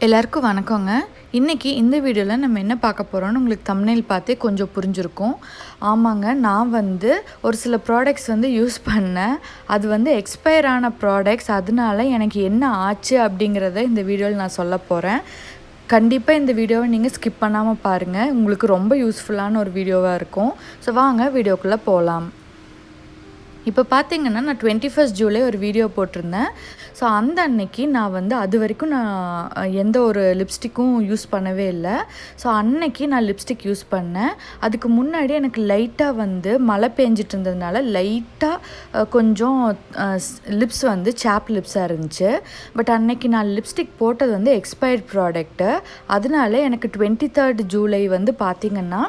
எல்லாருக்கும் வணக்கங்க. இன்றைக்கி இந்த வீடியோவில் நம்ம என்ன பார்க்க போகிறோம்னு உங்களுக்கு தம்ப்நெயில் பார்த்தே கொஞ்சம் புரிஞ்சிருக்கும். ஆமாங்க, நான் ஒரு சில ப்ராடக்ட்ஸ் யூஸ் பண்ணேன். அது எக்ஸ்பயர் ஆன ப்ராடக்ட்ஸ். அதனால எனக்கு என்ன ஆச்சு அப்படிங்கிறத இந்த வீடியோவில் நான் சொல்ல போகிறேன். கண்டிப்பாக இந்த வீடியோவை நீங்கள் ஸ்கிப் பண்ணாமல் பாருங்கள். உங்களுக்கு ரொம்ப யூஸ்ஃபுல்லான ஒரு வீடியோவாக இருக்கும். ஸோ வாங்க வீடியோக்குள்ளே போகலாம். இப்போ பார்த்தீங்கன்னா, நான் 21 ஜூலை ஒரு வீடியோ போட்டிருந்தேன். ஸோ அந்த அன்னைக்கு நான் அது வரைக்கும் நான் எந்த ஒரு லிப்ஸ்டிக்கும் யூஸ் பண்ணவே இல்லை. ஸோ அன்னைக்கு நான் லிப்ஸ்டிக் யூஸ் பண்ணேன். அதுக்கு முன்னாடி எனக்கு லைட்டாக மழை பெஞ்சிட்டு இருந்ததுனால லைட்டாக கொஞ்சம் லிப்ஸ் சாப் லிப்ஸாக இருந்துச்சு. பட் அன்னைக்கு நான் லிப்ஸ்டிக் போட்டது எக்ஸ்பயர்ட் ப்ராடக்ட்டு. அதனால எனக்கு 23 ஜூலை பார்த்திங்கன்னா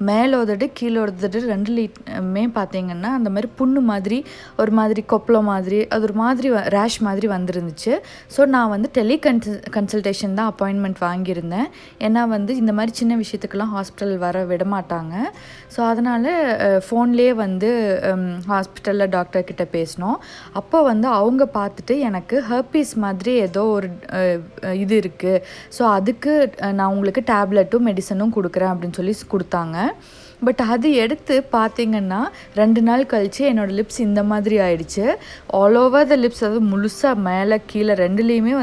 மேலோதடு கீழோதடு ரெண்டுலேயுமே பார்த்திங்கன்னா அந்த மாதிரி புண்ணு மாதிரி ஒரு மாதிரி கொப்பளை மாதிரி அது ஒரு மாதிரி ரேஷ் மாதிரி வந்துருந்துச்சு. ஸோ நான் கன்சல்டேஷன் தான் அப்பாயின்மெண்ட் வாங்கியிருந்தேன். ஏன்னா இந்த மாதிரி சின்ன விஷயத்துக்கெல்லாம் ஹாஸ்பிட்டல் வர விட மாட்டாங்க. ஸோ அதனால் ஃபோன்லேயே ஹாஸ்பிட்டலில் டாக்டர்கிட்ட பேசினோம். அப்போ அவங்க பார்த்துட்டு எனக்கு ஹெர்பீஸ் மாதிரி ஏதோ ஒரு இது இருக்குது, ஸோ அதுக்கு நான் உங்களுக்கு டேப்லெட்டும் மெடிசனும் கொடுக்குறேன் அப்படின்னு சொல்லி கொடுத்தாங்க. பட் அது எடுத்து பார்த்திங்கன்னா 2 நாள் கழித்து என்னோடய லிப்ஸ் இந்த மாதிரி ஆயிடுச்சு. ஆல் ஓவர் த லிப்ஸ், அது முழுசாக மேலே கீழே ரெண்டுலேயுமே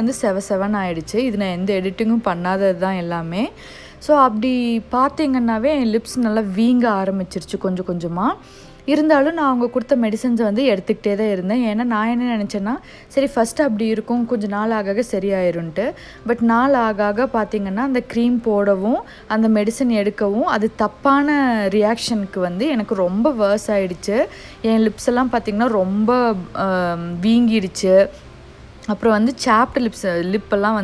செவன் ஆகிடுச்சு. இது நான் எந்த எடிட்டிங்கும் பண்ணாதது தான் எல்லாமே. ஸோ அப்படி பார்த்திங்கன்னாவே என் லிப்ஸ் நல்லா வீங்க ஆரம்பிச்சிருச்சு கொஞ்சம் கொஞ்சமாக. இருந்தாலும் நான் அவங்க கொடுத்த மெடிசன்ஸை எடுத்துக்கிட்டே தான் இருந்தேன். ஏன்னா நான் என்ன நினச்சேன்னா, சரி ஃபஸ்ட்டு அப்படி இருக்கும், கொஞ்சம் நாள் ஆக சரியாயிரும்ன்ட்டு. பட் நாள் ஆக பார்த்திங்கன்னா அந்த க்ரீம் போடவும் அந்த மெடிசன் எடுக்கவும் அது தப்பான ரியாக்ஷனுக்கு எனக்கு ரொம்ப வேர்ஸ் ஆகிடுச்சு. என் லிப்ஸ் எல்லாம் பார்த்திங்கன்னா ரொம்ப வீங்கிடுச்சு. அப்புறம் சாப்ட் லிப்பெல்லாம்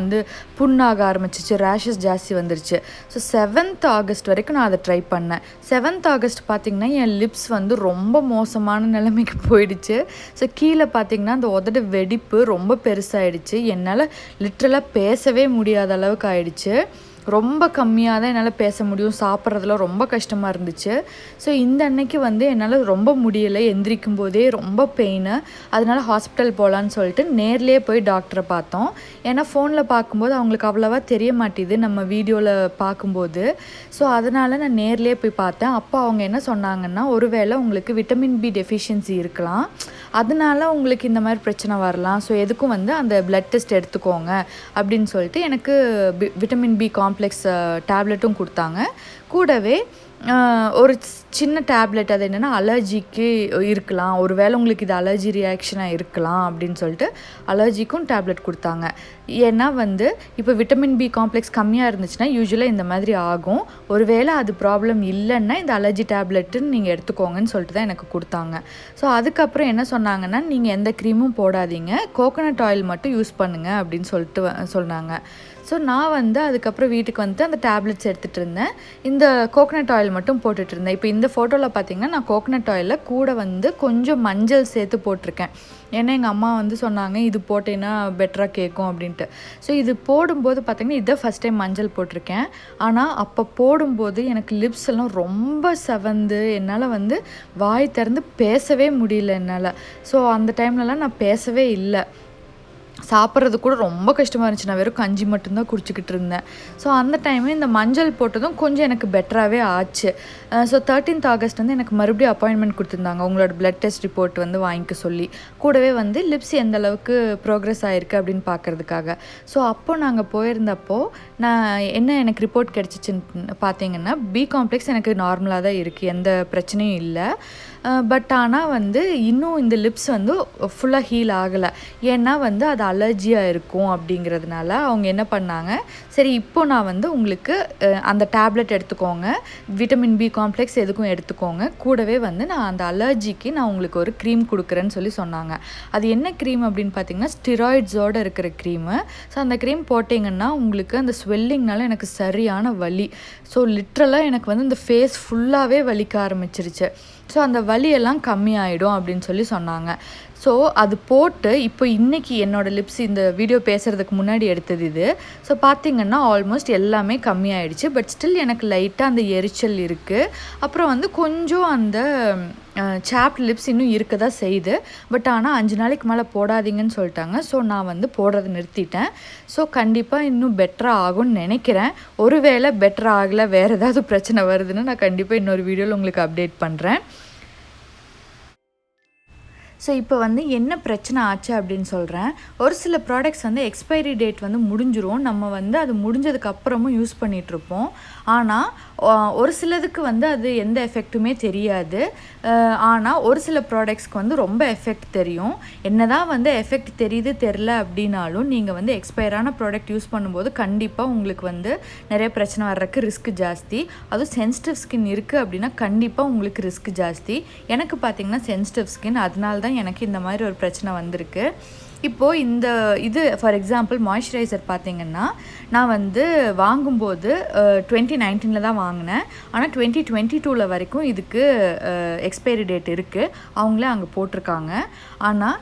புண்ணாக ஆரம்பிச்சிச்சு, ரேஷஸ் ஜாஸ்தி வந்துருச்சு. ஸோ 7th ஆகஸ்ட் வரைக்கும் நான் அதை ட்ரை பண்ணேன். 7th ஆகஸ்ட் பார்த்திங்கன்னா என் லிப்ஸ் ரொம்ப மோசமான நிலைமைக்கு போயிடுச்சு. ஸோ கீழே பார்த்திங்கன்னா அந்த உதடு வெடிப்பு ரொம்ப பெருசாகிடுச்சு. என்னால் லிட்ரலாக பேசவே முடியாத அளவுக்கு ஆயிடுச்சு. ரொம்ப கம்மியாக தான் என்னால் பேச முடியும், சாப்பிட்றதுலாம் ரொம்ப கஷ்டமாக இருந்துச்சு. ஸோ இந்த அன்னைக்கு என்னால் ரொம்ப முடியலை, எந்திரிக்கும் போதே ரொம்ப பெயின். அதனால் ஹாஸ்பிட்டல் போகலான்னு சொல்லிட்டு நேர்லேயே போய் டாக்டரை பார்த்தோம். ஏன்னா ஃபோனில் பார்க்கும்போது அவங்களுக்கு அவ்வளோவா தெரிய மாட்டேது நம்ம வீடியோவில் பார்க்கும்போது. ஸோ அதனால் நான் நேர்லேயே போய் பார்த்தேன். அப்போ அவங்க என்ன சொன்னாங்கன்னா, ஒருவேளை உங்களுக்கு விட்டமின் பி டெஃபிஷியன்சி இருக்கலாம், அதனால உங்களுக்கு இந்த மாதிரி பிரச்சனை வரலாம். ஸோ எதுக்கும் அந்த பிளட் டெஸ்ட் எடுத்துக்கோங்க அப்படின்னு சொல்லிட்டு எனக்கு விட்டமின் பி காம்ப்ளெக்ஸ் டேப்லெட்டும் கொடுத்தாங்க. கூடவே ஒரு சின்ன டேப்லெட், அது என்னென்னா அலர்ஜிக்கு இருக்கலாம், ஒரு வேளை உங்களுக்கு இது அலர்ஜி ரியாக்ஷனாக இருக்கலாம் அப்படின்னு சொல்லிட்டு அலர்ஜிக்கும் டேப்லெட் கொடுத்தாங்க. ஏன்னா இப்போ விட்டமின் பி காம்ப்ளெக்ஸ் கம்மியாக இருந்துச்சுன்னா யூஸ்வலாக இந்த மாதிரி ஆகும். ஒரு வேளை அது ப்ராப்ளம் இல்லைன்னா இந்த அலர்ஜி டேப்லெட்டுன்னு நீங்கள் எடுத்துக்கோங்கன்னு சொல்லிட்டு தான் எனக்கு கொடுத்தாங்க. ஸோ அதுக்கப்புறம் என்ன சொன்னாங்கன்னா, நீங்கள் எந்த க்ரீமும் போடாதீங்க, கோகோனட் ஆயில் மட்டும் யூஸ் பண்ணுங்கள் அப்படின்னு சொல்லிட்டு சொன்னாங்க. ஸோ நான் அதுக்கப்புறம் வீட்டுக்கு அந்த டேப்லெட்ஸ் எடுத்துகிட்டு இருந்தேன். இந்த கோகோனட் ஆயில் மட்டும் போட்டுட்டு இருந்தேன். இப்போ இந்த ஃபோட்டோவில் பார்த்திங்கன்னா நான் கோகோனட் ஆயிலில் கூட கொஞ்சம் மஞ்சள் சேர்த்து போட்டிருக்கேன். ஏன்னா எங்கள் அம்மா சொன்னாங்க, இது போட்டேன்னா பெட்டராக கேட்கும் அப்படின்ட்டு. ஸோ இது போடும்போது பார்த்திங்கன்னா இதை ஃபஸ்ட் டைம் மஞ்சள் போட்டிருக்கேன். ஆனால் அப்போ போடும்போது எனக்கு லிப்ஸ் எல்லாம் ரொம்ப செவந்து என்னால் வாய் திறந்து பேசவே முடியல என்னால். ஸோ அந்த டைம்லலாம் நான் பேசவே இல்லை, சாப்பிட்றது கூட ரொம்ப கஷ்டமாக இருந்துச்சு. நான் வெறும் கஞ்சி மட்டும்தான் குடிச்சிக்கிட்டு இருந்தேன். ஸோ அந்த டைமு இந்த மஞ்சள் போட்டதும் கொஞ்சம் எனக்கு பெட்டராகவே ஆச்சு. ஸோ 13th ஆகஸ்ட் எனக்கு மறுபடியும் அப்பாயின்மெண்ட் கொடுத்துருந்தாங்க, உங்களோட பிளட் டெஸ்ட் ரிப்போர்ட் வாங்கிக்க சொல்லி. கூடவே லிப்ஸ் எந்த அளவுக்கு ப்ரோக்ரஸ் ஆகிருக்கு அப்படின்னு பார்க்குறதுக்காக. ஸோ அப்போது நாங்கள் போயிருந்தப்போ எனக்கு ரிப்போர்ட் கிடச்சிச்சின்னு பார்த்தீங்கன்னா, பி காம்ப்ளெக்ஸ் எனக்கு நார்மலாக தான் இருக்குது, எந்த பிரச்சனையும் இல்லை. பட் ஆனால் இன்னும் இந்த லிப்ஸ் ஃபுல்லாக ஹீல் ஆகலை. ஏன்னா அது அலர்ஜியாக இருக்கும் அப்படிங்கிறதுனால அவங்க என்ன பண்ணாங்க, சரி இப்போ நான் உங்களுக்கு அந்த டேப்லெட் எடுத்துக்கோங்க, விட்டமின் பி காம்ப்ளெக்ஸ் எதுக்கும் எடுத்துக்கோங்க, கூடவே நான் அந்த அலர்ஜிக்கு நான் உங்களுக்கு ஒரு க்ரீம் கொடுக்குறேன்னு சொல்லி சொன்னாங்க. அது என்ன க்ரீம் அப்படின்னு பார்த்தீங்கன்னா, ஸ்டிராய்ட்ஸோடு இருக்கிற க்ரீமு. ஸோ அந்த க்ரீம் போட்டிங்கன்னா உங்களுக்கு அந்த ஸ்வெல்லிங்னால எனக்கு சரியான வலி. ஸோ லிட்ரலாக எனக்கு இந்த ஃபேஸ் ஃபுல்லாகவே வலிக்க ஆரம்பிச்சிருச்சு. ஸோ அந்த வலியெல்லாம் கம்மியாயிடும் அப்படின்னு சொல்லி சொன்னாங்க. ஸோ அது போட்டு இப்போ இன்றைக்கி என்னோடய லிப்ஸ் இந்த வீடியோ பேசுகிறதுக்கு முன்னாடி எடுத்தது இது. ஸோ பார்த்திங்கன்னா ஆல்மோஸ்ட் எல்லாமே கம்மியாயிடுச்சு. பட் ஸ்டில் எனக்கு லைட்டாக அந்த எரிச்சல் இருக்குது. அப்புறம் கொஞ்சம் அந்த சாப்ட் லிப்ஸ் இன்னும் இருக்க தான் செய்யுது. பட் ஆனால் 5 நாளைக்கு மேலே போடாதீங்கன்னு சொல்லிட்டாங்க. ஸோ நான் வந்து போடுறதை நிறுத்திட்டேன். ஸோ கண்டிப்பாக இன்னும் பெட்டராக ஆகும்னு நினைக்கிறேன். ஒருவேளை பெட்டர் ஆகலை, வேறு ஏதாவது பிரச்சனை வருதுன்னா நான் கண்டிப்பாக இன்னொரு வீடியோவில் உங்களுக்கு அப்டேட் பண்ணுறேன். ஸோ இப்போ வந்து என்ன பிரச்சனை ஆச்சு அப்படின்னு சொல்கிறேன். ஒரு சில ப்ராடக்ட்ஸ் வந்து எக்ஸ்பைரி டேட் வந்து முடிஞ்சிரும். நம்ம வந்து அது முடிஞ்சதுக்கப்புறமும் யூஸ் பண்ணிகிட்ருப்போம். ஆனால் ஒரு சிலதுக்கு வந்து அது எந்த எஃபெக்ட்டுமே தெரியாது. ஆனால் ஒரு சில ப்ராடக்ட்ஸ்க்கு வந்து ரொம்ப எஃபெக்ட் தெரியும். என்ன தான் வந்து எஃபெக்ட் தெரில அப்படின்னாலும் நீங்கள் வந்து எக்ஸ்பயரான ப்ராடக்ட் யூஸ் பண்ணும்போது கண்டிப்பாக உங்களுக்கு வந்து நிறைய பிரச்சனை வர்றதுக்கு ரிஸ்க் ஜாஸ்தி. அதுவும் சென்சிட்டிவ் ஸ்கின் இருக்குது அப்படின்னா கண்டிப்பாக உங்களுக்கு ரிஸ்க் ஜாஸ்தி. எனக்கு பார்த்திங்கன்னா சென்சிட்டிவ் ஸ்கின், அதனால தான் எனக்கு இந்த மாதிரி ஒரு பிரச்சனை வந்திருக்கு. இப்போது இது ஃபார் எக்ஸாம்பிள் மாய்ஸ்சரைசர் பார்த்திங்கன்னா நான் வந்து வாங்கும்போது 2019 தான் வாங்கினேன். ஆனால் 2022 வரைக்கும் இதுக்கு எக்ஸ்பைரி டேட் இருக்குது, அவங்களே அங்கே போட்டிருக்காங்க. ஆனால்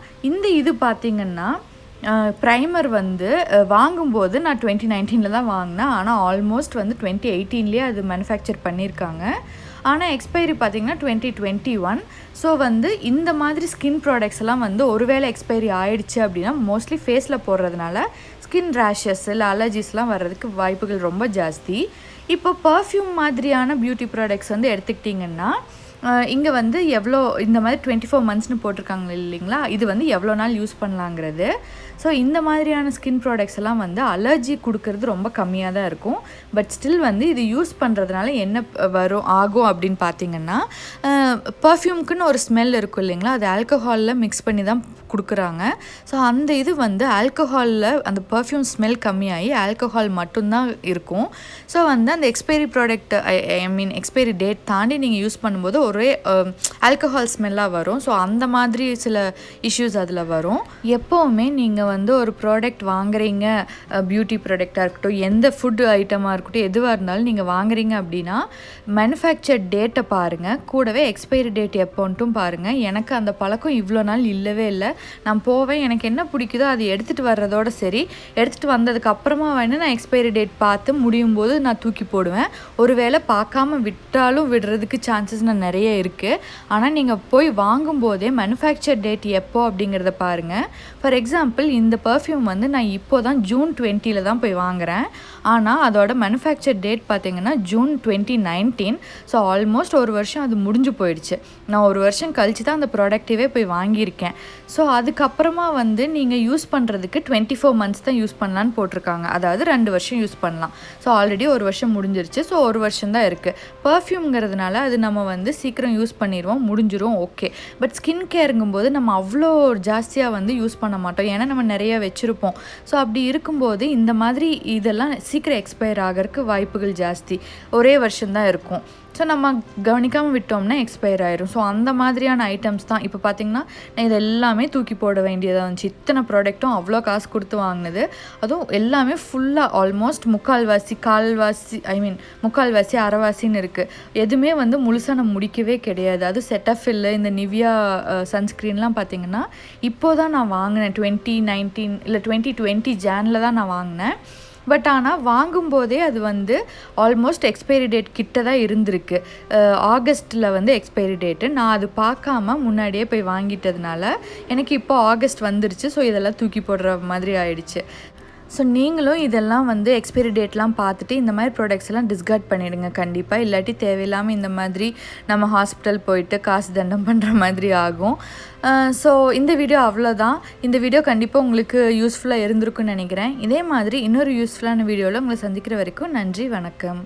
இது பார்த்திங்கன்னா ப்ரைமர் வந்து வாங்கும்போது நான் 2019 தான் வாங்கினேன். ஆனால் ஆல்மோஸ்ட் வந்து 2018 அது மேனுஃபேக்சர் பண்ணியிருக்காங்க. ஆனால் எக்ஸ்பைரி பார்த்திங்கன்னா 2021. ஸோ வந்து இந்த மாதிரி ஸ்கின் ப்ராடக்ட்ஸ் எல்லாம் வந்து ஒருவேளை எக்ஸ்பைரி ஆகிடுச்சு அப்படின்னா மோஸ்ட்லி ஃபேஸில் போடுறதுனால ஸ்கின் ரேஷஸ் இல்லை அலர்ஜிஸ்லாம் வர்றதுக்கு வாய்ப்புகள் ரொம்ப ஜாஸ்தி. இப்போ பர்ஃப்யூம் மாதிரியான பியூட்டி ப்ராடக்ட்ஸ் வந்து எடுத்துக்கிட்டிங்கன்னா இங்கே வந்து எவ்வளோ இந்த மாதிரி 24 monthsனு போட்டிருக்காங்க இல்லைங்களா, இது வந்து எவ்வளோ நாள் யூஸ் பண்ணலாங்கிறது. ஸோ இந்த மாதிரியான ஸ்கின் ப்ராடக்ட்ஸ் எல்லாம் வந்து அலர்ஜி கொடுக்கறது ரொம்ப கம்மியாக தான் இருக்கும். பட் ஸ்டில் வந்து இது யூஸ் பண்ணுறதுனால என்ன ஆகும் அப்படின்னு பார்த்தீங்கன்னா, பர்ஃப்யூம்க்குன்னு ஒரு ஸ்மெல் இருக்கும் இல்லைங்களா, அது ஆல்கஹாலில் மிக்ஸ் பண்ணி தான் கொடுக்குறாங்க. ஸோ அந்த இது வந்து ஆல்கஹாலில் அந்த பர்ஃப்யூம் ஸ்மெல் கம்மியாகி ஆல்கஹால் மட்டும்தான் இருக்கும். ஸோ வந்து அந்த எக்ஸ்பைரி ப்ராடக்ட் எக்ஸ்பைரி டேட் தாண்டி நீங்கள் யூஸ் பண்ணும்போது ஒரே ஆல்கஹால் ஸ்மெல்லாக வரும். ஸோ அந்த மாதிரி சில இஷ்யூஸ் அதில் வரும். எப்போவுமே நீங்கள் வந்து ஒரு ப்ராடக்ட் வாங்குறீங்க, பியூட்டி ப்ராடக்டாக இருக்கட்டும், எந்த ஃபுட் ஐட்டமாக இருக்கட்டும், எதுவாக இருந்தாலும் நீங்கள் வாங்குறீங்க அப்படின்னா மேனுஃபேக்சர் டேட்டை பாருங்கள், கூடவே எக்ஸ்பைரி டேட் எப்போன்ட்டும் பாருங்கள். எனக்கு அந்த பழக்கம் இவ்வளோ நாள் இல்லவே இல்லை. நான் போவேன், எனக்கு என்ன பிடிக்குதோ அது எடுத்துகிட்டு வர்றதோட சரி, எடுத்துகிட்டு வந்ததுக்கு அப்புறமா வேணால் நான் எக்ஸ்பைரி டேட் பார்த்து முடியும் போது நான் தூக்கி போடுவேன். ஒருவேளை பார்க்காம விட்டாலும் விடுறதுக்கு சான்சஸ் நிறைய இருக்குது. ஆனால் நீங்கள் போய் வாங்கும்போதே மேனுஃபேக்சர் டேட் எப்போ அப்படிங்கிறத பாருங்கள். ஃபார் எக்ஸாம்பிள் இந்த பர்ஃப்யூம் வந்து நான் இப்போ தான் June 20 தான் போய் வாங்குகிறேன். ஆனால் அதோட மேனுஃபேக்சர் டேட் பார்த்திங்கன்னா June 2019. ஸோ ஆல்மோஸ்ட் ஒரு வருஷம் அது முடிஞ்சு போயிடுச்சு. நான் ஒரு வருஷம் கழிச்சு தான் அந்த ப்ராடக்டிவே போய் வாங்கியிருக்கேன். ஸோ அதுக்கப்புறமா வந்து நீங்கள் யூஸ் பண்ணுறதுக்கு 24 months தான் யூஸ் பண்ணலான்னு போட்டிருக்காங்க. அதாவது 2 வருஷம் யூஸ் பண்ணலாம். ஸோ ஆல்ரெடி ஒரு வருஷம் முடிஞ்சிருச்சு. ஸோ ஒரு வருஷம் தான் இருக்குது. பர்ஃப்யூம்ங்கிறதுனால அது நம்ம வந்து சீக்கிரம் யூஸ் பண்ணிடுவோம், முடிஞ்சிரும், ஓகே. பட் ஸ்கின் கேருங்கும்போது நம்ம அவ்வளோ ஜாஸ்தியாக வந்து யூஸ் பண்ண மாட்டோம், ஏன்னா நம்ம நிறைய வச்சுருப்போம். ஸோ அப்படி இருக்கும்போது இந்த மாதிரி இதெல்லாம் சீக்கிரம் எக்ஸ்பயர் ஆகிறதுக்கு வாய்ப்புகள் ஜாஸ்தி. ஒரே வருஷம்தான் இருக்கும். ஸோ நம்ம கவனிக்காமல் விட்டோம்னா எக்ஸ்பயர் ஆயிரும். ஸோ அந்த மாதிரியான ஐட்டம்ஸ் தான் இப்போ பார்த்திங்கன்னா நான் இது எல்லாமே தூக்கி போட வேண்டியதாக இருந்துச்சு. இத்தனை ப்ராடக்ட்டும் அவ்வளோ காசு கொடுத்து வாங்கினது, அதுவும் எல்லாமே ஃபுல்லாக ஆல்மோஸ்ட் முக்கால்வாசி அரைவாசின்னு இருக்குது. எதுவுமே வந்து முழுசாக நான் முடிக்கவே கிடையாது. அது செட்டஃபில் இந்த நிவியா சன்ஸ்க்ரீன்லாம் பார்த்திங்கன்னா இப்போ தான் நான் வாங்கினேன். 2019 இல்லை 2020 ஜானில் தான் நான் வாங்கினேன். பட் ஆனால் வாங்கும்போதே அது வந்து ஆல்மோஸ்ட் எக்ஸ்பைரி டேட் கிட்ட தான் இருந்திருக்கு. ஆகஸ்ட்டில் வந்து எக்ஸ்பைரி டேட்டு. நான் அது பார்க்காம முன்னாடியே போய் வாங்கிட்டதுனால எனக்கு இப்போ ஆகஸ்ட் வந்துருச்சு. ஸோ இதெல்லாம் தூக்கி போடுற மாதிரி ஆயிடுச்சு. ஸோ நீங்களும் இதெல்லாம் வந்து எக்ஸ்பைரி டேட்லாம் பார்த்துட்டு இந்த மாதிரி ப்ராடக்ட்ஸ் எல்லாம் டிஸ்கார்ட் பண்ணிவிடுங்க கண்டிப்பாக. இல்லாட்டி தேவையில்லாமல் இந்த மாதிரி நம்ம ஹாஸ்பிட்டல் போயிட்டு காசு தண்டம் பண்ணுற மாதிரி ஆகும். ஸோ இந்த வீடியோ அவ்வளோதான். இந்த வீடியோ கண்டிப்பாக உங்களுக்கு யூஸ்ஃபுல்லாக இருந்திருக்குன்னு நினைக்கிறேன். இதே மாதிரி இன்னொரு யூஸ்ஃபுல்லான வீடியோவில் உங்களை சந்திக்கிற வரைக்கும் நன்றி, வணக்கம்.